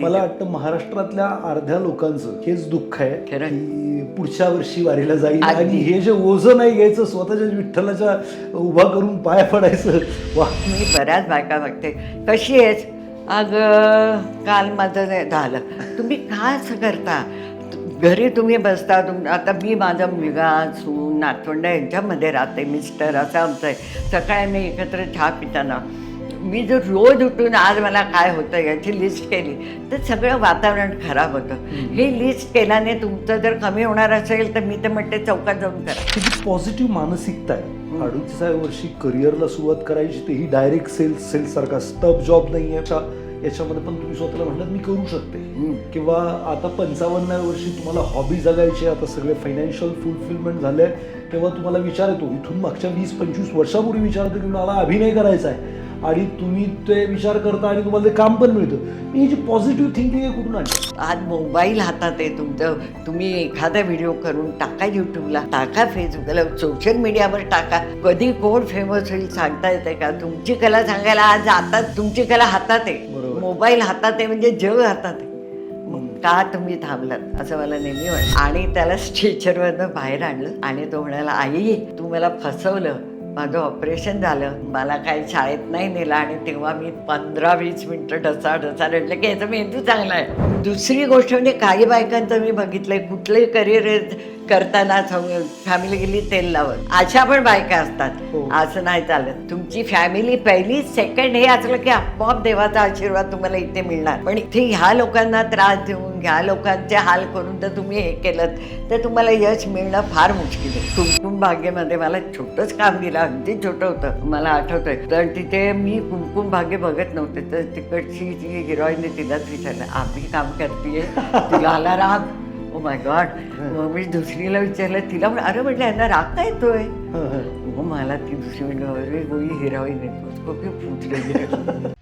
मला वाटतं महाराष्ट्रातल्या अर्ध्या लोकांचं हेच दुःख आहे खरं. की पुढच्या वर्षी वारीला जाईल अगदी. आणि हे जे ओझं नाही घ्यायचं स्वतःच्या विठ्ठलाच्या उभा करून पाय पडायचं. वा, मी बऱ्याच बायका बघते, कशी आहेस, अगं काल माझं नाही झालं. तुम्ही काय असं करता? घरी तुम्ही बसता, आता मी माझा मुलगा सून नातवंड यांच्यामध्ये राहते, मिस्टर असं आमचं आहे. सकाळी मी एकत्र चहा पिताना मी जर रोज उठून आज मला काय होतं याची लिस्ट केली तर सगळं वातावरण खराब होतं. ही लिस्ट केल्याने तुमचं जर कमी होणार असेल तर मी तर म्हणते चौकात जाऊन करा. किती पॉझिटिव्ह मानसिकता आहे. 38व्या वर्षी करिअरला सुरुवात करायची ते ही डायरेक्ट सेल्स सारखा स्टफ जॉब नाही आहे. याच्यामध्ये पण तुम्ही स्वतःला म्हटलं मी करू शकते. किंवा आता 55व्या वर्षी तुम्हाला हॉबी जगायची, आता सगळे फायनान्शियल फुलफिलमेंट झाले, तेव्हा तुम्हाला विचार येतो. इथून मागच्या 20-25 वर्षापूर्वी विचार येतो की मला अभिनय करायचा आहे आणि तुम्ही ते विचार करता आणि तुम्हाला ते काम पण मिळतं. ही जी पॉझिटिव्ह थिंकिंग आहे कुठून आली? आज मोबाईल हातात आहे तुमचं, तुम्ही एखादा व्हिडिओ करून टाका यूट्यूबला, टाका फेसबुकला, सोशल मीडियावर टाका. कधी कोण फेमस होईल सांगता येते का? तुमची कला सांगायला आज आता तुमची कला हातात आहे, बरोबर. मोबाईल हातात आहे म्हणजे जग हातात आहे. मग का तुम्ही थांबलात असं मला नेहमी वाटतं. आणि त्याला स्ट्रेचरवरनं बाहेर आणलं आणि तो म्हणाला, आई तू मला फसवलं, माझं ऑपरेशन झालं, मला काही शाळेत नाही नेलं आणि तेव्हा मी 15-20 मिनटं ढसा रडलं की याचा मेंदू चांगला आहे. दुसरी गोष्ट म्हणजे काही बायकांचं मी बघितलंय, कुठलंही करिअर करताना फॅमिली गेली तेल लावत, अशा पण बायका असतात. हो. असं नाही चालत. तुमची फॅमिली पहिली सेकंड हे असलं की आपोआप देवाचा आशीर्वाद तुम्हाला इथे मिळणार. पण इथे ह्या लोकांना त्रास देऊन ह्या लोकांचे हाल करून जर तुम्ही हे केलं तर तुम्हाला यश मिळणं फार मुश्किल आहे. कुमकुम भाग्यमध्ये मला छोटंच काम दिलं, अगदी छोटं होतं, मला आठवतंय. तर तिथे मी कुमकुम भाग्य बघत नव्हते, तर तिकडची जी हिरोईनने तिलाच विचारलं, आम्ही काम करतेय तुला आला राग? Oh my God. मग मी दुसरीला विचारलं, तिला अरे म्हटलं यांना राग का येतोय? मग मला ती दुसरी म्हणजे हिरोईन येतो, पूछ रही है.